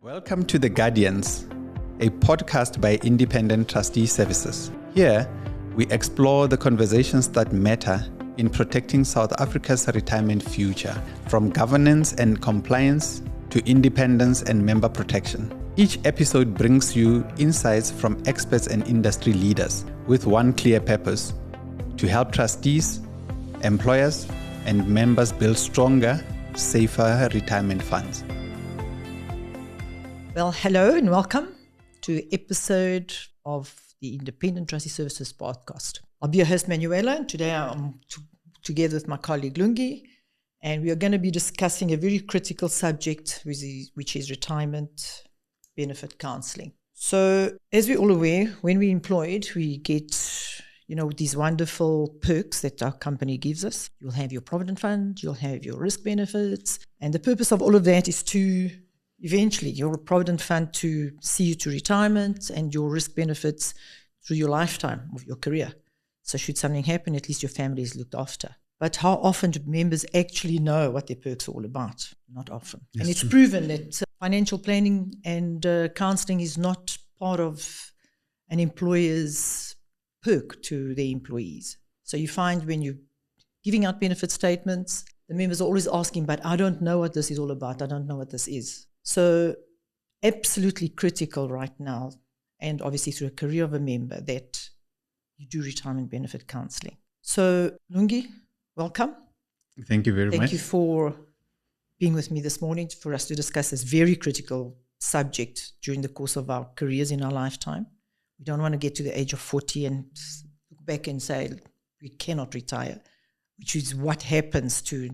Welcome to The Guardians, a podcast by Independent Trustee Services. Here, we explore the conversations that matter in protecting South Africa's retirement future, from governance and compliance to independence and member protection. Each episode brings you insights from experts and industry leaders with one clear purpose: to help trustees, employers, and members build stronger, safer retirement funds. Well, hello and welcome to an episode of the Independent Trustee Services podcast. I'll be your host, Manuela, and today I'm together with my colleague, Lungile, and we are going to be discussing a very critical subject, which is retirement benefit counselling. So, as we're all aware, when we're employed, we get these wonderful perks that our company gives us. You'll have your provident fund, you'll have your risk benefits, and the purpose of all of that is to eventually your provident fund to see you to retirement and your risk benefits through your lifetime of your career. So should something happen, at least your family is looked after. But how often do members actually know what their perks are all about? Not often. Yes, and it's true. proven that financial planning and counselling is not part of an employer's perk to their employees. So you find when you're giving out benefit statements, the members are always asking, but I don't know what this is all about. I don't know what this is. So absolutely critical right now, and obviously through a career of a member, that you do retirement benefit counselling. So Lungi, welcome. Thank you very much. Thank you for being with me this morning for us to discuss this very critical subject during the course of our careers in our lifetime. We don't want to get to the age of 40 and look back and say we cannot retire, which is what happens to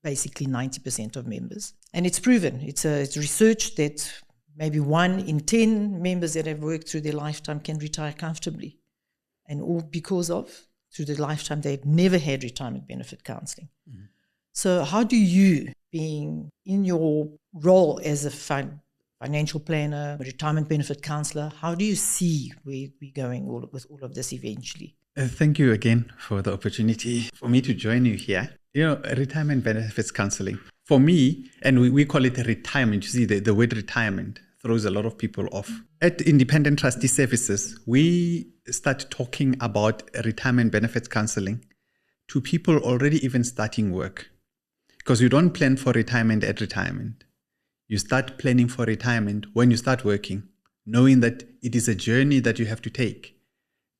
basically 90% of members. And it's proven. It's research that maybe 1 in 10 members that have worked through their lifetime can retire comfortably. And all because of, through their lifetime, they've never had retirement benefit counselling. Mm-hmm. So how do you, being in your role as a financial planner, a retirement benefit counsellor, how do you see where we're going with all of this eventually? Thank you again for the opportunity for me to join you here. Retirement benefits counseling. For me, and we call it retirement. You see, the word retirement throws a lot of people off. At Independent Trustee Services, we start talking about retirement benefits counseling to people already even starting work. Because you don't plan for retirement at retirement. You start planning for retirement when you start working, knowing that it is a journey that you have to take.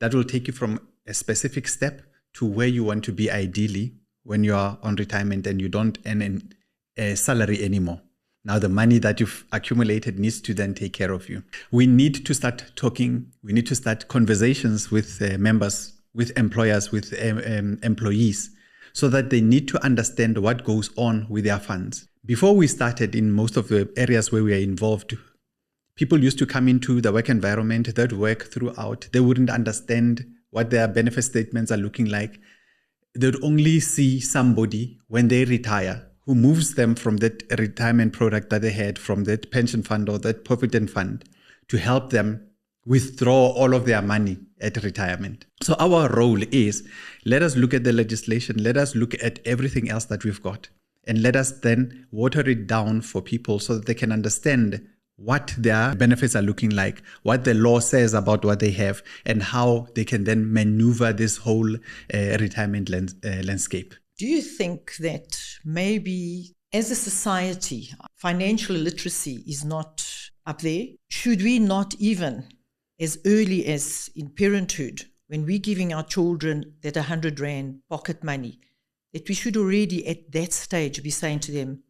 That will take you from a specific step to where you want to be ideally when you are on retirement and you don't earn a salary anymore. Now the money that you've accumulated needs to then take care of you. We need to start talking. We need to start conversations with members, with employers, with employees, so that they need to understand what goes on with their funds. Before we started, in most of the areas where we are involved, people used to come into the work environment, they'd work throughout. They wouldn't understand what their benefit statements are looking like. They'd only see somebody when they retire who moves them from that retirement product that they had, from that pension fund or that provident fund, to help them withdraw all of their money at retirement. So our role is, let us look at the legislation, let us look at everything else that we've got, and let us then water it down for people so that they can understand what their benefits are looking like, what the law says about what they have, and how they can then maneuver this whole retirement landscape. Do you think that maybe as a society, financial literacy is not up there? Should we not even, as early as in parenthood, when we're giving our children that 100 Rand pocket money, that we should already at that stage be saying to them,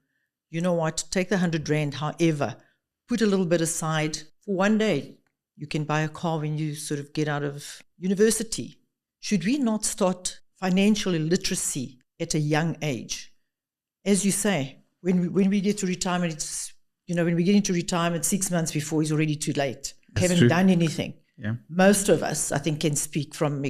you know what, take the 100 Rand, however, put a little bit aside for one day. You can buy a car when you sort of get out of university. Should we not start financial literacy at a young age? As you say, when we get to retirement, it's, when we get into retirement 6 months before, it's already too late. Haven't done anything. Yeah. Most of us, I think, can speak from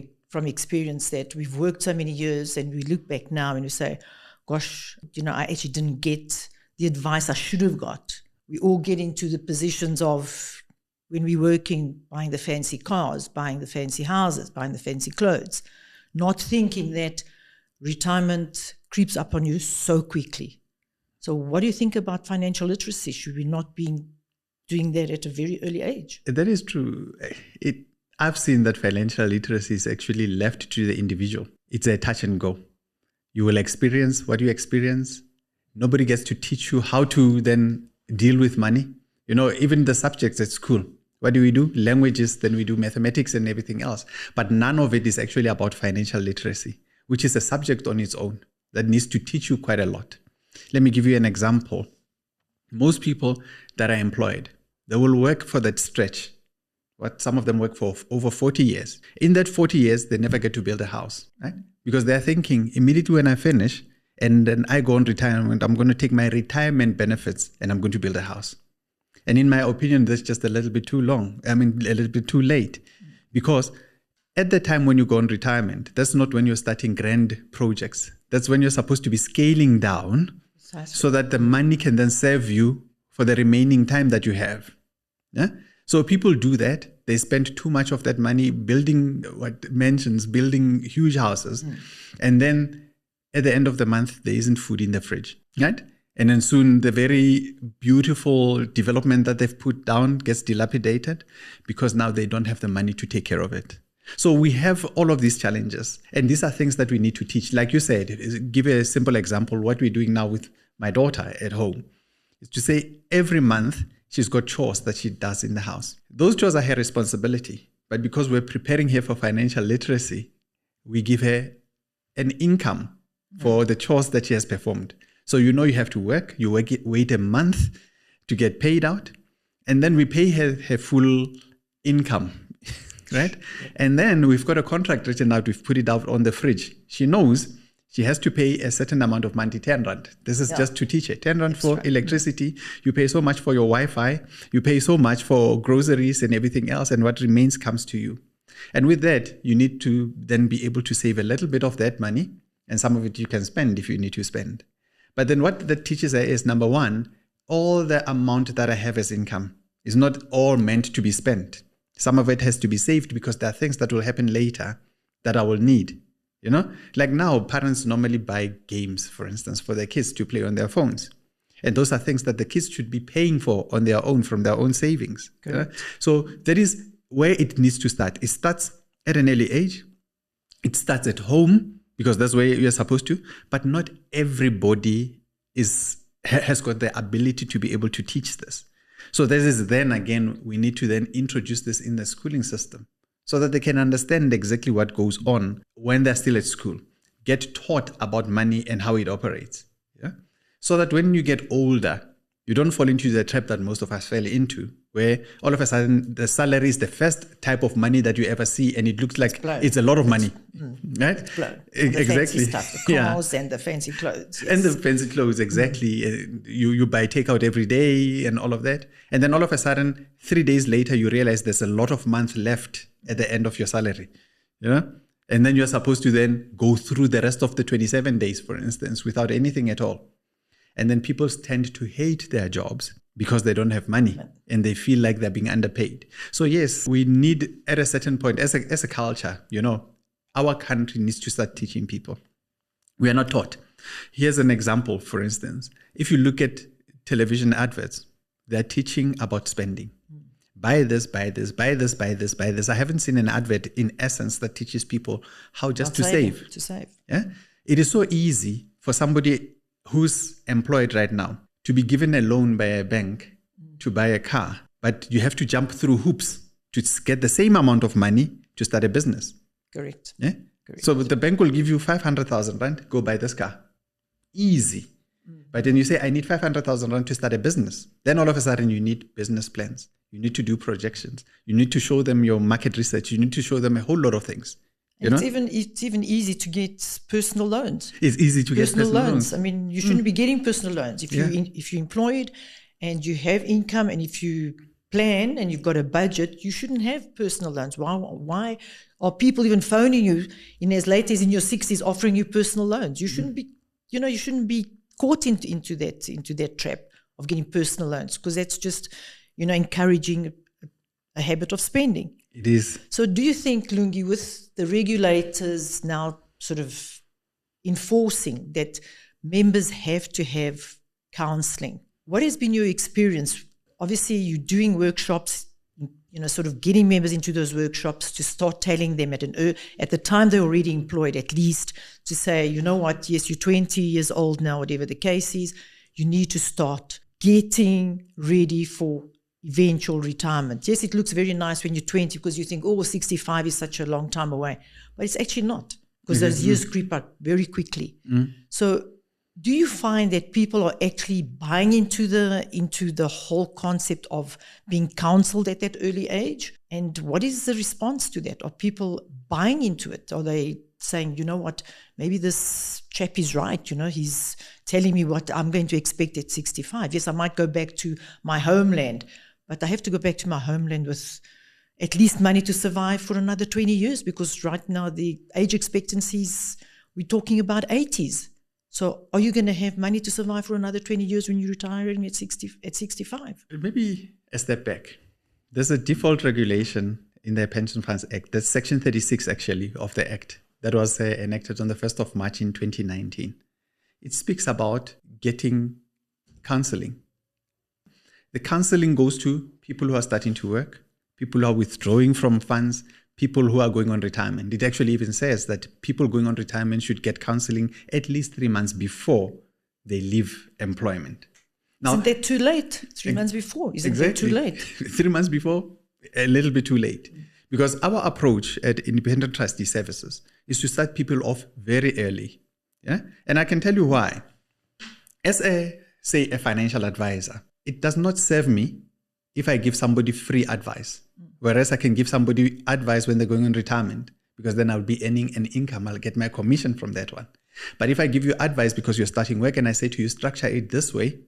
experience that we've worked so many years and we look back now and we say, gosh, I actually didn't get the advice I should have got. We all get into the positions of, when we're working, buying the fancy cars, buying the fancy houses, buying the fancy clothes, not thinking that retirement creeps up on you so quickly. So what do you think about financial literacy? Should we not be doing that at a very early age. That is true. I've seen that financial literacy is actually left to the individual. It's a touch and go. You will experience what you experience. Nobody gets to teach you how to then deal with money. Even the subjects at school. What do we do? Languages, then we do mathematics and everything else. But none of it is actually about financial literacy, which is a subject on its own that needs to teach you quite a lot. Let me give you an example. Most people that are employed, they will work for that stretch. Some of them work for over 40 years. In that 40 years, they never get to build a house, right? Because they're thinking immediately when I finish and then I go on retirement, I'm going to take my retirement benefits and I'm going to build a house. And in my opinion, that's just a little bit too long. A little bit too late. Because at the time when you go on retirement, that's not when you're starting grand projects. That's when you're supposed to be scaling down so that the money can then serve you for the remaining time that you have. Yeah? So people do that. They spend too much of that money building mansions, building huge houses. And then at the end of the month, there isn't food in the fridge, right? And then soon the very beautiful development that they've put down gets dilapidated because now they don't have the money to take care of it. So we have all of these challenges. And these are things that we need to teach. Like you said, give a simple example. What we're doing now with my daughter at home is to say every month she's got chores that she does in the house. Those chores are her responsibility. But because we're preparing her for financial literacy, we give her an income for the chores that she has performed. So you have to work, wait a month to get paid out, and then we pay her full income, right? And then we've got a contract written out, we've put it out on the fridge. She knows she has to pay a certain amount of money, 10 Rand. This is just to teach her. 10 Rand for electricity, you pay so much for your Wi-Fi, you pay so much for groceries and everything else, and what remains comes to you. And with that, you need to then be able to save a little bit of that money, and some of it you can spend if you need to spend. But then what that teaches her is, number one, all the amount that I have as income is not all meant to be spent. Some of it has to be saved because there are things that will happen later that I will need. Like now, parents normally buy games, for instance, for their kids to play on their phones. And those are things that the kids should be paying for on their own from their own savings. So that is where it needs to start. It starts at an early age. It starts at home, because that's where you're supposed to, but not everybody has got the ability to be able to teach this. So this is then again, we need to then introduce this in the schooling system so that they can understand exactly what goes on when they're still at school. Get taught about money and how it operates. Yeah? So that when you get older, you don't fall into the trap that most of us fell into, where all of a sudden the salary is the first type of money that you ever see, and it looks like it's a lot of money, right? The fancy stuff, the cars and the fancy clothes. Yes. And the fancy clothes, exactly. You buy takeout every day and all of that. And then all of a sudden, 3 days later, you realize there's a lot of month left at the end of your salary, And then you're supposed to then go through the rest of the 27 days, for instance, without anything at all. And then people tend to hate their jobs because they don't have money and they feel like they're being underpaid. So yes, we need at a certain point, as a culture, our country needs to start teaching people. We are not taught. Here's an example, for instance. If you look at television adverts, they're teaching about spending. Buy this, buy this, buy this, buy this, buy this. I haven't seen an advert in essence that teaches people how just to save. Yeah? It is so easy for somebody who's employed right now to be given a loan by a bank to buy a car, but you have to jump through hoops to get the same amount of money to start a business. Correct. Yeah? Correct. So the bank will give you 500,000 Rand, go buy this car. Easy. But then you say, I need 500,000 Rand to start a business. Then all of a sudden you need business plans. You need to do projections. You need to show them your market research. You need to show them a whole lot of things. It's even easy to get personal loans. It's easy to get personal loans. I mean, you shouldn't be getting personal loans. If you're employed and you have income, and if you plan and you've got a budget, you shouldn't have personal loans. Why are people even phoning you in as late as in your 60s offering you personal loans? You shouldn't be, you shouldn't be caught into that trap of getting personal loans, because that's just, encouraging a habit of spending. It is. So do you think, Lungi, with the regulators now sort of enforcing that members have to have counselling, what has been your experience obviously you're doing workshops, sort of getting members into those workshops to start telling them at the time they're already employed, at least to say, you know what, yes, you're 20 years old now, whatever the case is, you need to start getting ready for eventual retirement. Yes, it looks very nice when you're 20 because you think, 65 is such a long time away. But it's actually not, because those years creep up very quickly. So do you find that people are actually buying into the whole concept of being counseled at that early age? And what is the response to that? Are people buying into it? Are they saying, you know what, maybe this chap is right, he's telling me what I'm going to expect at 65. Yes, I might go back to my homeland, but I have to go back to my homeland with at least money to survive for another 20 years, because right now the age expectancies, we're talking about 80s. So are you going to have money to survive for another 20 years when you're retiring at 65? Maybe a step back. There's a default regulation in the Pension Funds Act. That's Section 36, actually, of the Act that was enacted on the 1st of March in 2019. It speaks about getting counseling. The counseling goes to people who are starting to work, people who are withdrawing from funds, people who are going on retirement. It actually even says that people going on retirement should get counseling at least 3 months before they leave employment. Now, isn't that too late? 3 months before? Isn't that too late? 3 months before, a little bit too late. Because our approach at Independent Trustee Services is to start people off very early. Yeah? And I can tell you why. As a financial advisor, it does not serve me if I give somebody free advice. Whereas I can give somebody advice when they're going on retirement, because then I'll be earning an income. I'll get my commission from that one. But if I give you advice because you're starting work and I say to you, structure it this way,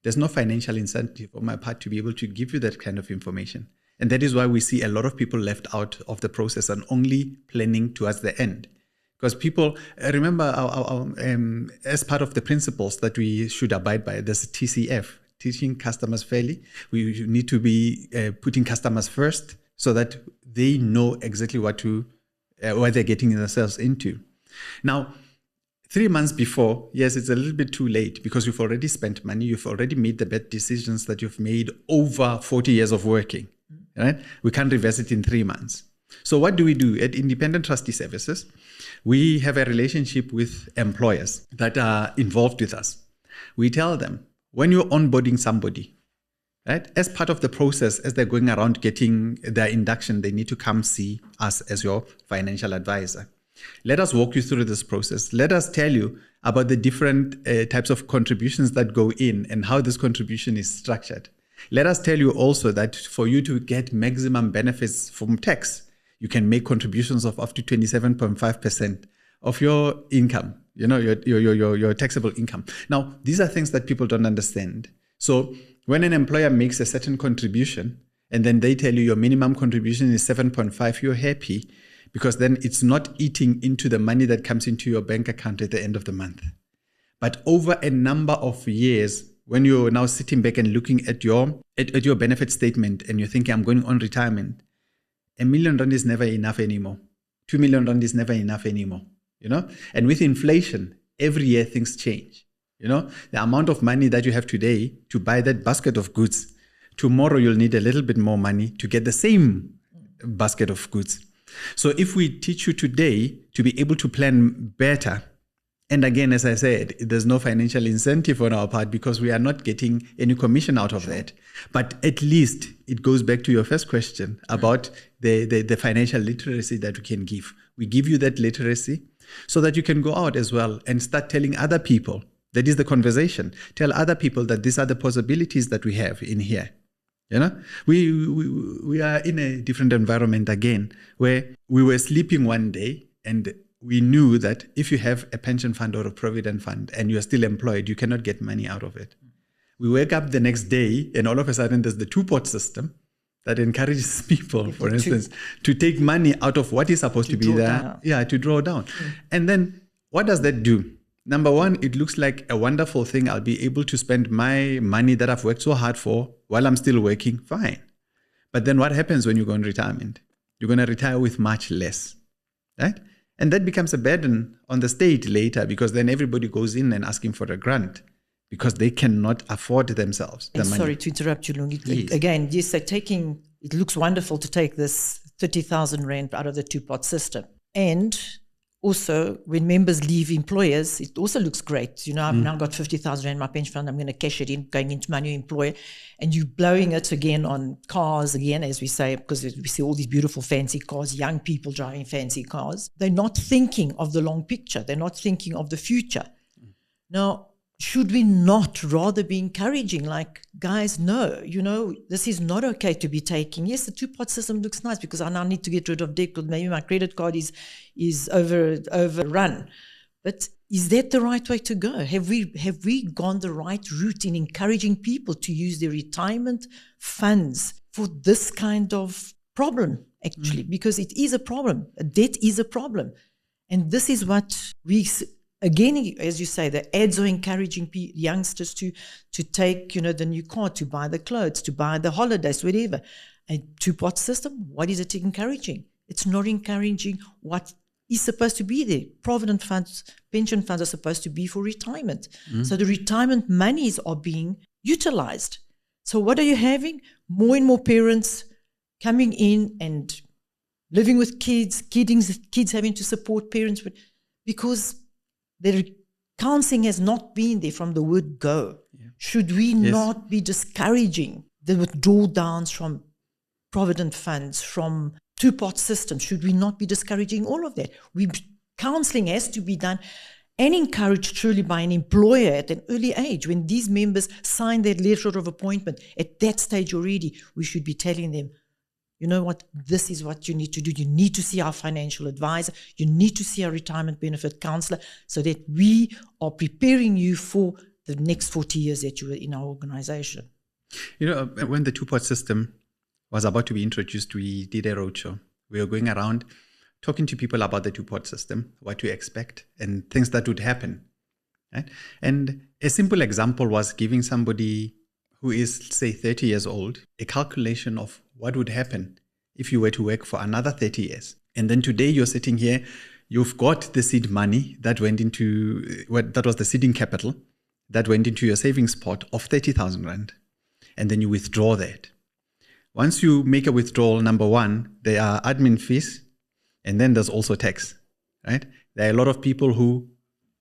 there's no financial incentive on my part to be able to give you that kind of information. And that is why we see a lot of people left out of the process and only planning towards the end. Because people, remember, as part of the principles that we should abide by, there's TCF, teaching customers fairly. We need to be putting customers first so that they know exactly what they're getting themselves into. Now, 3 months before, yes, it's a little bit too late because you've already spent money. You've already made the bad decisions that you've made over 40 years of working. Right? We can't reverse it in 3 months. So what do we do? At Independent Trustee Services, we have a relationship with employers that are involved with us. We tell them, when you're onboarding somebody, right, as part of the process, as they're going around getting their induction, they need to come see us as your financial advisor. Let us walk you through this process. Let us tell you about the different types of contributions that go in and how this contribution is structured. Let us tell you also that for you to get maximum benefits from tax, you can make contributions of up to 27.5% of your income, your taxable income. Now, these are things that people don't understand. So when an employer makes a certain contribution and then they tell you your minimum contribution is 7.5, you're happy because then it's not eating into the money that comes into your bank account at the end of the month. But over a number of years, when you're now sitting back and looking at your benefit statement and you're thinking, I'm going on retirement, R1 million is never enough anymore. R2 million is never enough anymore. And with inflation, every year things change. The amount of money that you have today to buy that basket of goods, tomorrow you'll need a little bit more money to get the same basket of goods. So if we teach you today to be able to plan better, and again, as I said, there's no financial incentive on our part because we are not getting any commission out of that. But at least it goes back to your first question about the financial literacy that we can give. We give you that literacy so that you can go out as well and start telling other people. That is the conversation. Tell other people that these are the possibilities that we have in here. We are in a different environment again, where we were sleeping one day and we knew that if you have a pension fund or a provident fund and you are still employed, you cannot get money out of it. We wake up the next day and all of a sudden there's the two-pot system that encourages people, for instance, to take money out of what is supposed to be there. Yeah, to draw down. And then what does that do? Number one, it looks like a wonderful thing. I'll be able to spend my money that I've worked so hard for while I'm still working. Fine. But then what happens when you go on retirement? You're going to retire with much less, right? And that becomes a burden on the state later because then everybody goes in and asking for a grant. because they cannot afford themselves the And money. sorry to interrupt you, Lungi. Yes. Again, yes, they're taking, it looks wonderful to take this 30,000 Rand out of the two-pot system. And also, when members leave employers, it also looks great. You know, I've now got 50,000 Rand in my pension fund. I'm going to cash it in, going into my new employer. And you're blowing it again on cars again, as we say, because we see all these beautiful fancy cars, young people driving fancy cars. They're not thinking of the long picture. They're not thinking of the future. Now, should we not rather be encouraging, like, guys, no, you know, this is not okay to be taking. Yes, the two-pot system looks nice because I now need to get rid of debt because maybe my credit card is overrun. But is that the right way to go? Have we gone the right route in encouraging people to use their retirement funds for this kind of problem, actually? Because it is a problem. Debt is a problem. And this is what again, as you say, the ads are encouraging youngsters to take, you know, the new car, to buy the clothes, to buy the holidays, whatever. A two-pot system, what is it encouraging? It's not encouraging what is supposed to be there. Provident funds, pension funds are supposed to be for retirement. So the retirement monies are being utilized. So what are you having? More and more parents coming in and living with kids having to support parents because the counselling has not been there from the word go. Yeah. Should we not be discouraging the withdrawal downs from provident funds, from two-pot systems? Should we not be discouraging all of that? Counselling has to be done and encouraged truly by an employer at an early age. When these members sign their letter of appointment, at that stage already, we should be telling them, you know what, this is what you need to do. You need to see our financial advisor. You need to see our retirement benefit counselor so that we are preparing you for the next 40 years that you are in our organization. You know, when the two-pot system was about to be introduced, we did a roadshow. We were going around talking to people about the two-pot system, what to expect, and things that would happen. Right? And a simple example was giving somebody who is, say, 30 years old, a calculation of what would happen if you were to work for another 30 years. And then today you're sitting here, you've got the seed money that went into, that was the seeding capital, that went into your savings pot of 30,000 Rand. And then you withdraw that. Once you make a withdrawal, number one, there are admin fees, and then there's also tax, right? There are a lot of people who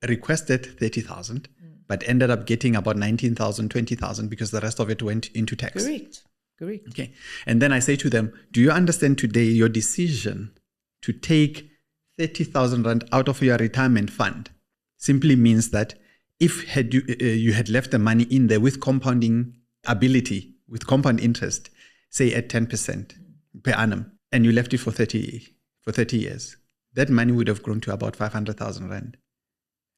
requested 30,000, but ended up getting about 19,000, 20,000 because the rest of it went into tax. Correct. Okay. And then I say to them, do you understand today your decision to take 30,000 Rand out of your retirement fund simply means that if you had left the money in there with compounding ability, with compound interest, say at 10% per annum, and you left it for 30 years, that money would have grown to about 500,000 Rand.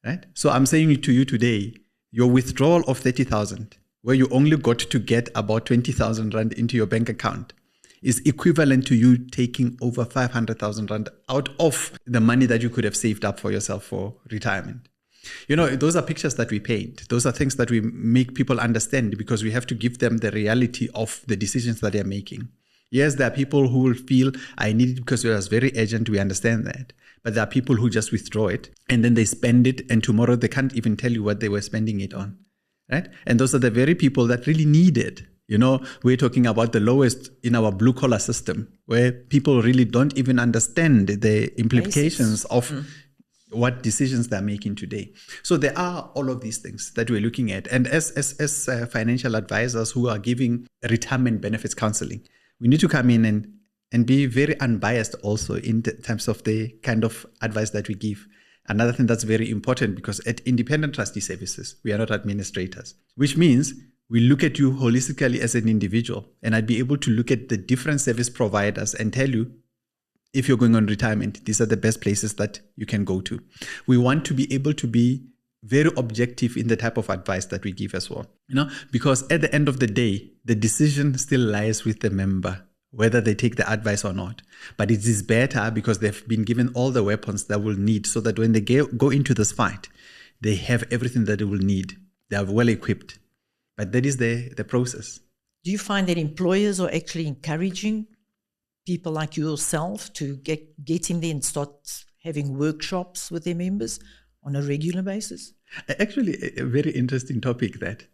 Right? So I'm saying to you today, your withdrawal of 30,000, where you only got to get about 20,000 Rand into your bank account, is equivalent to you taking over 500,000 Rand out of the money that you could have saved up for yourself for retirement. You know, those are pictures that we paint. Those are things that we make people understand because we have to give them the reality of the decisions that they're making. Yes, there are people who will feel, I need it because it was very urgent. We understand that. But there are people who just withdraw it and then they spend it, and tomorrow they can't even tell you what they were spending it on, right? And those are the very people that really need it. You know, we're talking about the lowest in our blue collar system, where people really don't even understand the implications of what decisions they're making today. So there are all of these things that we're looking at. And as financial advisors who are giving retirement benefits counseling, we need to come in and be very unbiased also in terms of the kind of advice that we give. Another thing that's very important, because at Independent Trustee Services, we are not administrators, which means we look at you holistically as an individual. And I'd be able to look at the different service providers and tell you, if you're going on retirement, these are the best places that you can go to. We want to be able to be very objective in the type of advice that we give as well. You know, because at the end of the day, the decision still lies with the member, whether they take the advice or not. But it is better because they've been given all the weapons they will need so that when they go into this fight, they have everything that they will need. They are well equipped. But that is the process. Do you find that employers are actually encouraging people like yourself to get in there and start having workshops with their members on a regular basis? Actually, a very interesting topic that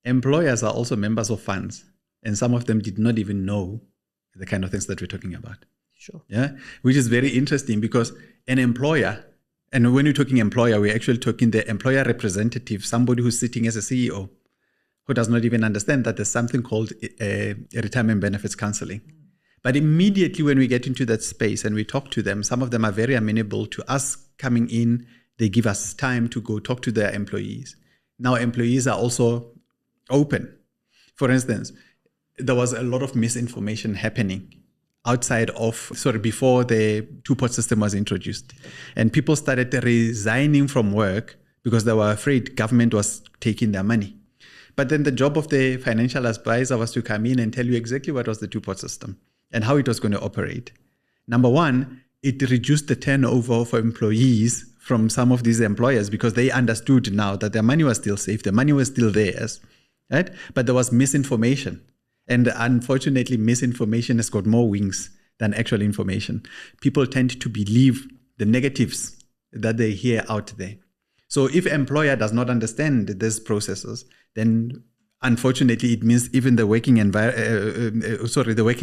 employers are also members of funds, and some of them did not even know the kind of things that we're talking about. Sure. Yeah, which is very interesting because an employer, and when you're talking employer, we're actually talking the employer representative, somebody who's sitting as a CEO, who does not even understand that there's something called retirement benefits counseling. But immediately when we get into that space and we talk to them, some of them are very amenable to us coming in. They give us time to go talk to their employees. Now employees are also open. For instance, there was a lot of misinformation happening before the two-pot system was introduced. And people started resigning from work because they were afraid government was taking their money. But then the job of the financial advisor was to come in and tell you exactly what was the two-pot system and how it was going to operate. Number one, it reduced the turnover for employees from some of these employers because they understood now that their money was still safe, the money was still theirs, right? But there was misinformation. And unfortunately, misinformation has got more wings than actual information. People tend to believe the negatives that they hear out there. So if an employer does not understand these processes, then unfortunately it means even the working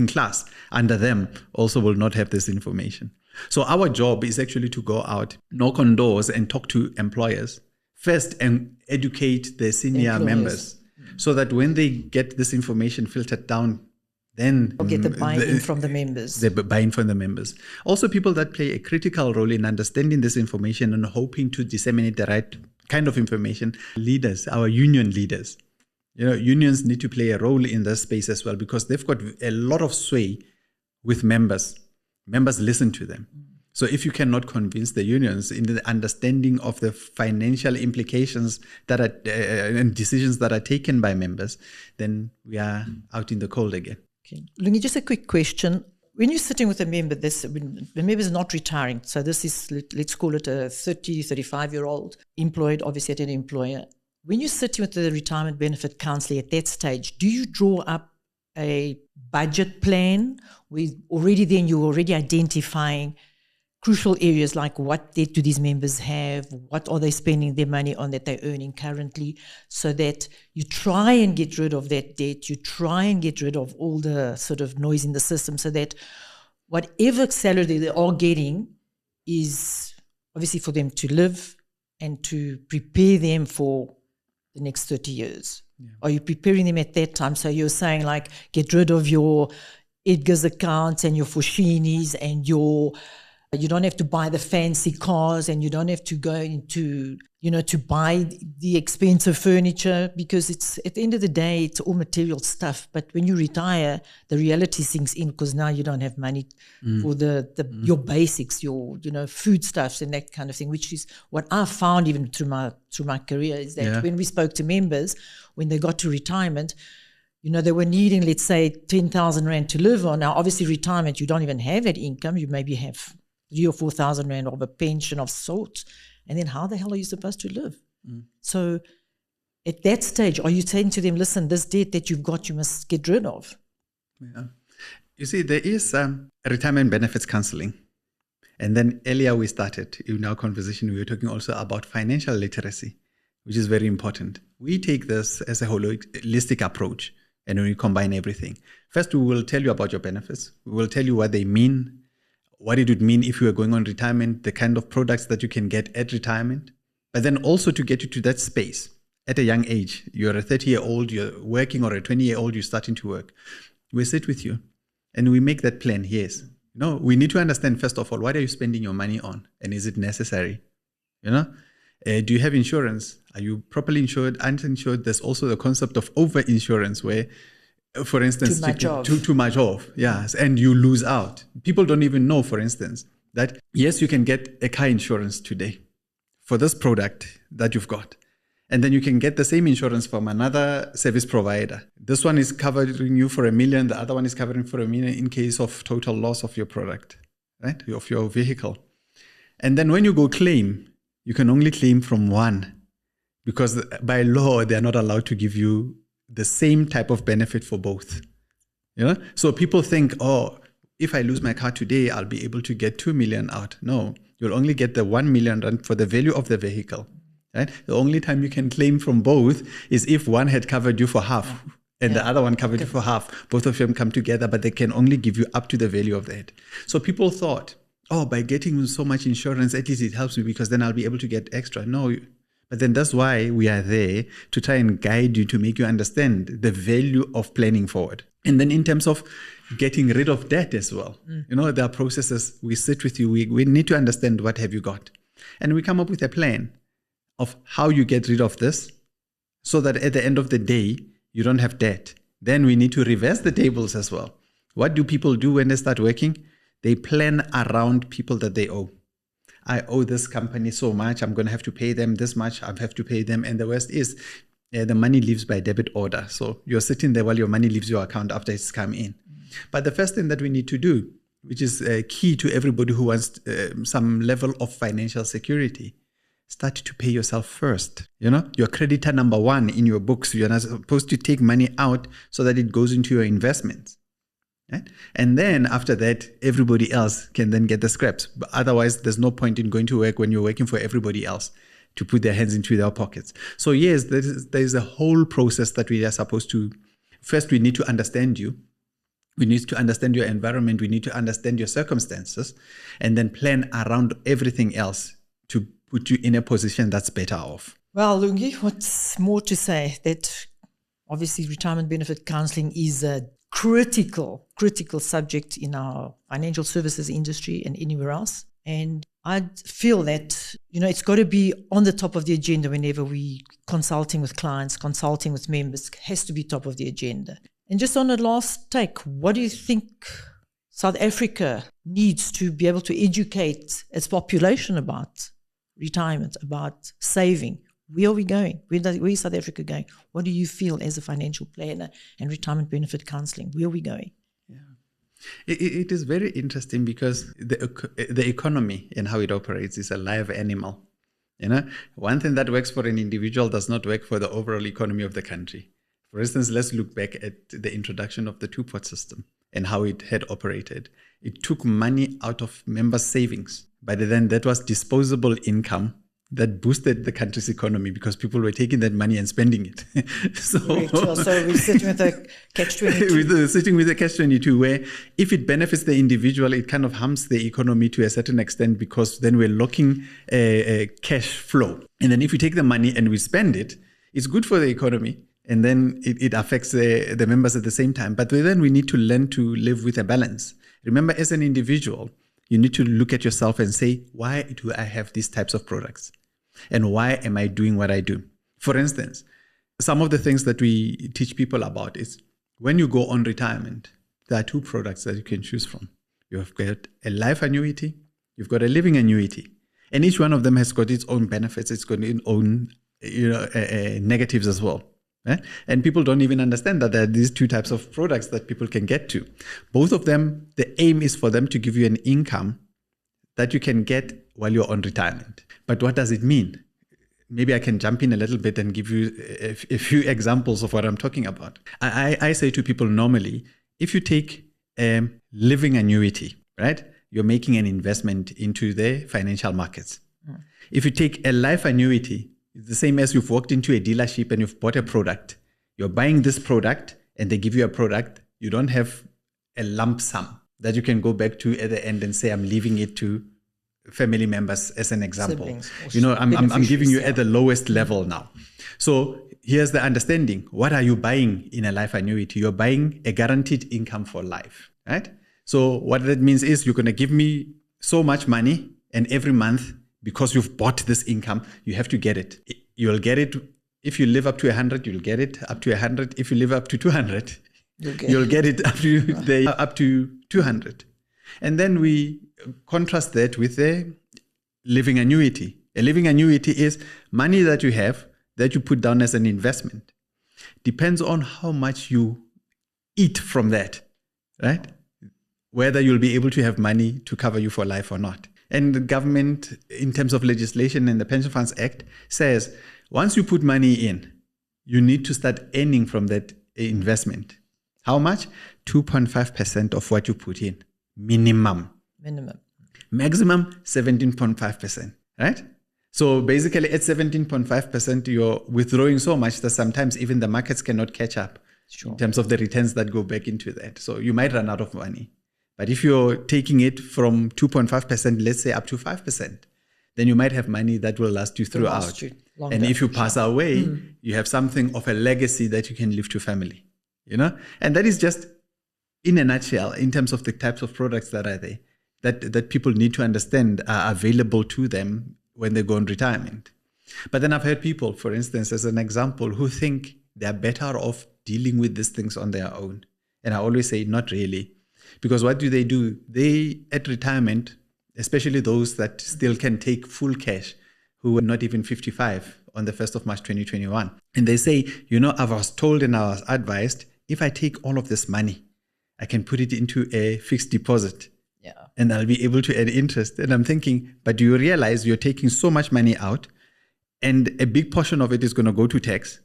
class under them also will not have this information. So our job is actually to go out, knock on doors and talk to employers first and educate the senior members so that when they get this information filtered down, then get the buy-in from the members. The buy-in from the members. Also people that play a critical role in understanding this information and hoping to disseminate the right kind of information. Leaders, our union leaders. Unions need to play a role in this space as well because they've got a lot of sway with members. Members listen to them. So if you cannot convince the unions in the understanding of the financial implications that are and decisions that are taken by members, then we are out in the cold again. Okay. Lungi, just a quick question. When you're sitting with a member, the member is not retiring, so this is, let's call it a 30, 35-year-old employed, obviously at an employer. When you're sitting with the retirement benefit counselor at that stage, do you draw up a budget plan with you're already identifying crucial areas like what debt do these members have, what are they spending their money on that they're earning currently, so that you try and get rid of that debt, you try and get rid of all the sort of noise in the system so that whatever salary they are getting is obviously for them to live and to prepare them for the next 30 years. Yeah. Are you preparing them at that time? So you're saying like get rid of your Edgar's accounts and your Fushinis and you don't have to buy the fancy cars and you don't have to go into, to buy the expensive furniture because it's at the end of the day, it's all material stuff. But when you retire, the reality sinks in because now you don't have money for your basics, your, foodstuffs and that kind of thing, which is what I found even through my career is that when we spoke to members, when they got to retirement, they were needing, let's say, 10,000 Rand to live on. Now, obviously, retirement, you don't even have that income. You maybe have 3,000 or 4,000 Rand of a pension of sorts. And then how the hell are you supposed to live? So at that stage, are you saying to them, listen, this debt that you've got, you must get rid of? Yeah. You see, there is retirement benefits counseling. And then earlier we started, in our conversation, we were talking also about financial literacy, which is very important. We take this as a holistic approach and we combine everything. First, we will tell you about your benefits. We will tell you what they mean, what it would mean if you are going on retirement, the kind of products that you can get at retirement, but then also to get you to that space at a young age. You're a 30-year-old, you're working, or a 20-year-old, you're starting to work. We sit with you and we make that plan. Yes. We need to understand, first of all, what are you spending your money on and is it necessary? Do you have insurance? Are you properly insured, uninsured? There's also the concept of over-insurance where, for instance, too much off, yes, and you lose out. People don't even know, for instance, that yes, you can get a car insurance today for this product that you've got. And then you can get the same insurance from another service provider. This one is covering you for 1 million. The other one is covering for 1 million in case of total loss of your product, right? Of your vehicle. And then when you go claim, you can only claim from one because by law, they're not allowed to give you the same type of benefit for both. So people think, if I lose my car today, I'll be able to get 2 million out. No, you'll only get the 1 million rand for the value of the vehicle. Right? The only time you can claim from both is if one had covered you for half and the other one covered you for half. Both of them come together, but they can only give you up to the value of that. So people thought, by getting so much insurance, at least it helps me because then I'll be able to get extra. No, but then that's why we are there, to try and guide you, to make you understand the value of planning forward. And then in terms of getting rid of debt as well, there are processes. We sit with you. We need to understand what have you got. And we come up with a plan of how you get rid of this so that at the end of the day, you don't have debt. Then we need to reverse the tables as well. What do people do when they start working? They plan around people that they owe. I owe this company so much. I'm going to have to pay them this much. I have to pay them. And the worst is the money leaves by debit order. So you're sitting there while your money leaves your account after it's come in. But the first thing that we need to do, which is key to everybody who wants some level of financial security, start to pay yourself first. Your creditor number one in your books. You're not supposed to take money out so that it goes into your investments. Right? And then after that, everybody else can then get the scraps. But otherwise, there's no point in going to work when you're working for everybody else to put their hands into their pockets. So yes, there's a whole process that we are supposed to. First, we need to understand you. We need to understand your environment. We need to understand your circumstances, and then plan around everything else to put you in a position that's better off. Well, Lungi, what's more to say? That obviously retirement benefit counselling is a critical subject in our financial services industry and anywhere else. And I feel that, it's got to be on the top of the agenda whenever we consulting with clients, consulting with members. It has to be top of the agenda. And just on a last take, what do you think South Africa needs to be able to educate its population about retirement, about saving? Where are we going? Where is South Africa going? What do you feel as a financial planner and retirement benefit counselling? Where are we going? Yeah, it is very interesting because the economy and how it operates is a live animal. One thing that works for an individual does not work for the overall economy of the country. For instance, let's look back at the introduction of the two-pot system and how it had operated. It took money out of members' savings. By then, that was disposable income that boosted the country's economy because people were taking that money and spending it. So we're sitting with a catch-22. We're sitting with a catch-22 where if it benefits the individual, it kind of harms the economy to a certain extent because then we're locking a cash flow. And then if we take the money and we spend it, it's good for the economy. And then it affects the members at the same time. But then we need to learn to live with a balance. Remember, as an individual, you need to look at yourself and say, why do I have these types of products? And why am I doing what I do? For instance, some of the things that we teach people about is when you go on retirement, there are two products that you can choose from. You've got a life annuity, you've got a living annuity. And each one of them has got its own benefits, it's got its own negatives as well. Right? And people don't even understand that there are these two types of products that people can get to. Both of them, the aim is for them to give you an income that you can get while you're on retirement. But what does it mean? Maybe I can jump in a little bit and give you a few examples of what I'm talking about. I say to people normally, if you take a living annuity, right? You're making an investment into the financial markets. Mm. If you take a life annuity, it's the same as you've walked into a dealership and you've bought a product. You're buying this product and they give you a product. You don't have a lump sum that you can go back to at the end and say, I'm leaving it to family members as an example. I'm giving you at the lowest level now. So here's the understanding. What are you buying in a life annuity? You're buying a guaranteed income for life, right? So what that means is you're going to give me so much money and every month, because you've bought this income, you have to get it. You'll get it. If you live up to 100, you'll get it up to 100. If you live up to 200, you'll get it up to 200. And then we contrast that with a living annuity. A living annuity is money that you have that you put down as an investment. Depends on how much you eat from that, right? Whether you'll be able to have money to cover you for life or not. And the government, in terms of legislation and the Pension Funds Act, says once you put money in, you need to start earning from that investment. How much? 2.5% of what you put in. Minimum. maximum 17.5%, right? So basically at 17.5%, you're withdrawing so much that sometimes even the markets cannot catch up in terms of the returns that go back into that. So you might run out of money. But if you're taking it from 2.5%, let's say up to 5%, then you might have money that will last you throughout. And if you pass away, you have something of a legacy that you can leave to family, And that is just in a nutshell, in terms of the types of products that are there, that people need to understand are available to them when they go on retirement. But then I've heard people, for instance, as an example, who think they're better off dealing with these things on their own. And I always say, not really. Because what do? They, at retirement, especially those that still can take full cash, who are not even 55 on the 1st of March 2021. And they say, I was told and I was advised, if I take all of this money, I can put it into a fixed deposit. Yeah. And I'll be able to add interest. And I'm thinking, but do you realize you're taking so much money out and a big portion of it is going to go to tax?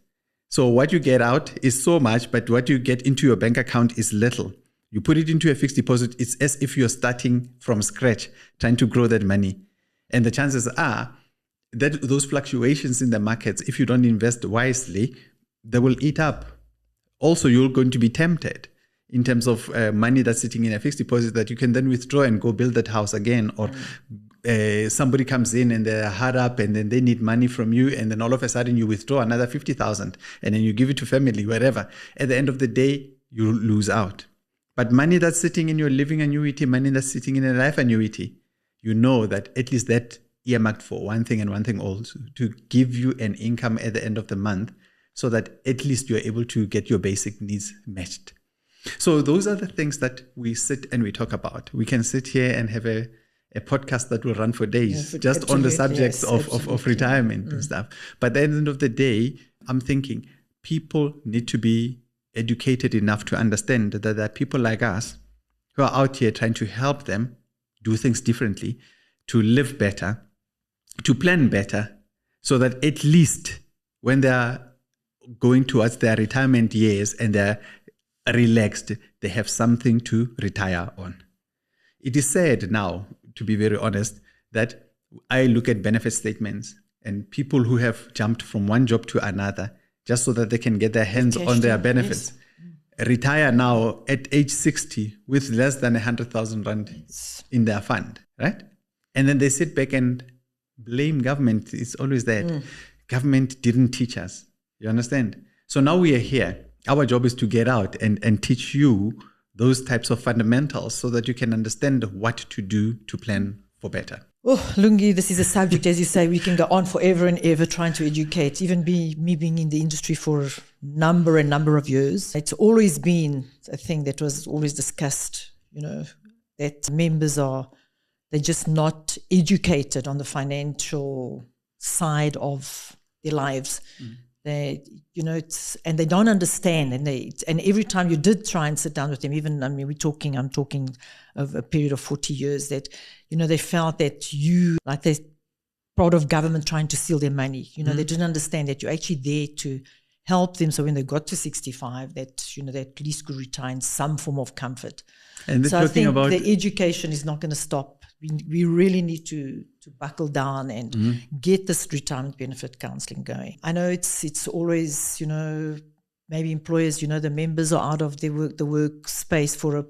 So what you get out is so much, but what you get into your bank account is little. You put it into a fixed deposit, it's as if you're starting from scratch, trying to grow that money. And the chances are that those fluctuations in the markets, if you don't invest wisely, they will eat up. Also, you're going to be tempted in terms of money that's sitting in a fixed deposit that you can then withdraw and go build that house again. Or somebody comes in and they're hard up and then they need money from you. And then all of a sudden you withdraw another 50,000 and then you give it to family, wherever. At the end of the day, you lose out. But money that's sitting in your living annuity, money that's sitting in a life annuity, you know that at least that earmarked for one thing and one thing also, to give you an income at the end of the month so that at least you're able to get your basic needs matched. So those are the things that we sit and we talk about. We can sit here and have a podcast that will run for days, just on the subjects of retirement and stuff. But at the end of the day, I'm thinking people need to be educated enough to understand that there are people like us who are out here trying to help them do things differently, to live better, to plan better, so that at least when they are going towards their retirement years and they're relaxed, they have something to retire on. It is sad now, to be very honest, that I look at benefit statements and people who have jumped from one job to another just so that they can get their hands on their benefits, retire now at age 60 with less than 100,000 rand in their fund, right? And then they sit back and blame government. It's always that. Government didn't teach us. You understand? So now we are here. Our job is to get out and teach you those types of fundamentals so that you can understand what to do to plan for better. Oh, Lungi, this is a subject, as you say, we can go on forever and ever trying to educate. Even me being in the industry for a number of years, it's always been a thing that was always discussed, that members they're just not educated on the financial side of their lives. They, and they don't understand, and every time you did try and sit down with them, I'm talking of a period of 40 years, that, they felt that they're part of government trying to steal their money. They didn't understand that you're actually there to help them. So when they got to 65, that, they at least could retire in some form of comfort. And so I think the education is not going to stop. We really need to buckle down and get this retirement benefit counselling going. I know it's always, maybe employers, the members are out of the workspace for a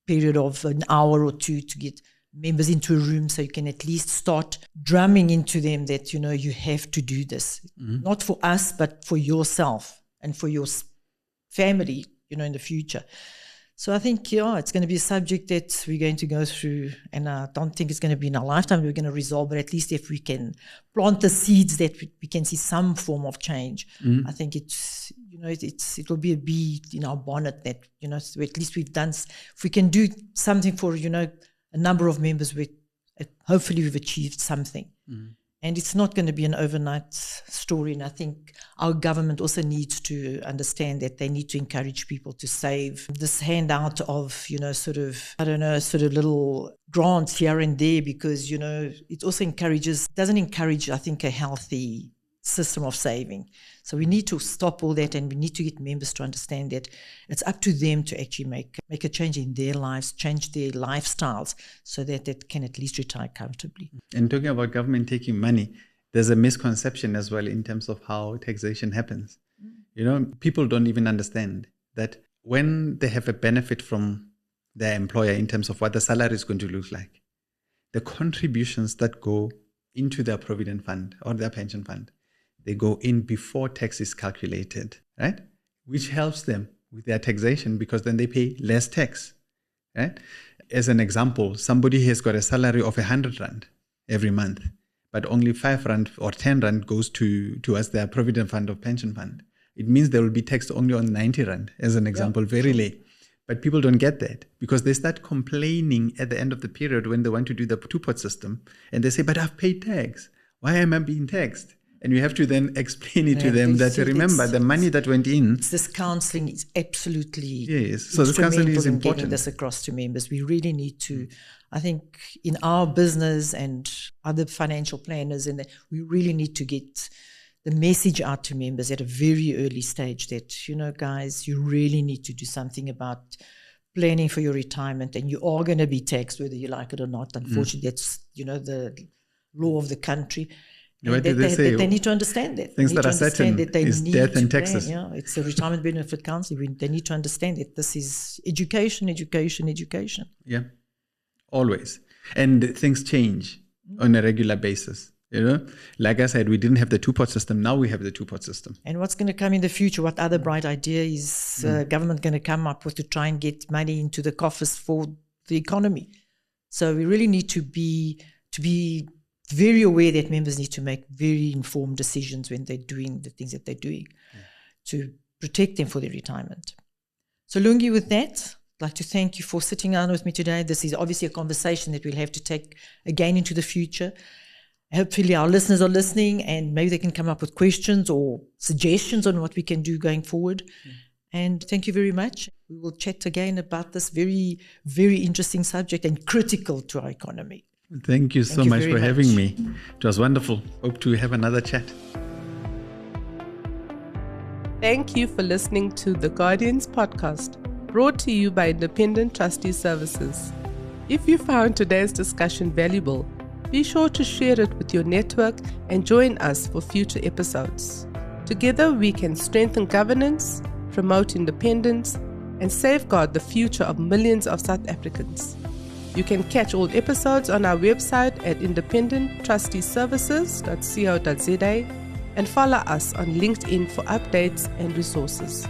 period of an hour or two to get members into a room, so you can at least start drumming into them that, you have to do this, not for us, but for yourself and for your family, in the future. So I think, it's going to be a subject that we're going to go through, and I don't think it's going to be in our lifetime we're going to resolve, but at least if we can plant the seeds that we can see some form of change, I think it will be a bee in our bonnet that, so at least we've done, if we can do something for, a number of members, hopefully we've achieved something. And it's not going to be an overnight story. And I think our government also needs to understand that they need to encourage people to save. This handout of, little grants here and there, because, it also doesn't encourage, I think, a healthy system of saving. So we need to stop all that, and we need to get members to understand that it's up to them to actually make a change in their lives, change their lifestyles, so that they can at least retire comfortably. And talking about government taking money, there's a misconception as well in terms of how taxation happens. People don't even understand that when they have a benefit from their employer in terms of what the salary is going to look like, the contributions that go into their provident fund or their pension fund, they go in before tax is calculated, right? Which helps them with their taxation because then they pay less tax, right? As an example, somebody has got a salary of 100 Rand every month, but only 5 Rand or 10 Rand goes towards their provident fund or pension fund. It means they will be taxed only on 90 Rand, as an example, very late. But people don't get that because they start complaining at the end of the period when they want to do the two-pot system, and they say, but I've paid tax. Why am I being taxed? And you have to then explain it to them that, remember, the money that went in. This counselling is absolutely yes. So this counselling is important. Getting this across to members. We really need to, I think, in our business and other financial planners, and we really need to get the message out to members at a very early stage that, guys, you really need to do something about planning for your retirement, and you are going to be taxed whether you like it or not. Unfortunately, that's, the law of the country. What do they say? They need to understand that. Things that are certain is death and taxes. It's a retirement benefit council. They need to understand that this is education. Yeah, always. And things change on a regular basis. Like I said, we didn't have the two-pot system. Now we have the two-pot system. And what's going to come in the future? What other bright idea is government going to come up with to try and get money into the coffers for the economy? So we really need to be very aware that members need to make very informed decisions when they're doing the things that they're doing to protect them for their retirement. So Lungi, with that, I'd like to thank you for sitting down with me today. This is obviously a conversation that we'll have to take again into the future. Hopefully our listeners are listening and maybe they can come up with questions or suggestions on what we can do going forward. And thank you very much. We will chat again about this very, very interesting subject and critical to our economy. Thank you so much for having me. It was wonderful. Hope to have another chat. Thank you for listening to The Guardians podcast, brought to you by Independent Trustee Services. If you found today's discussion valuable, be sure to share it with your network and join us for future episodes. Together we can strengthen governance, promote independence, and safeguard the future of millions of South Africans. You can catch all episodes on our website at independentTrusteeServices.co.za and follow us on LinkedIn for updates and resources.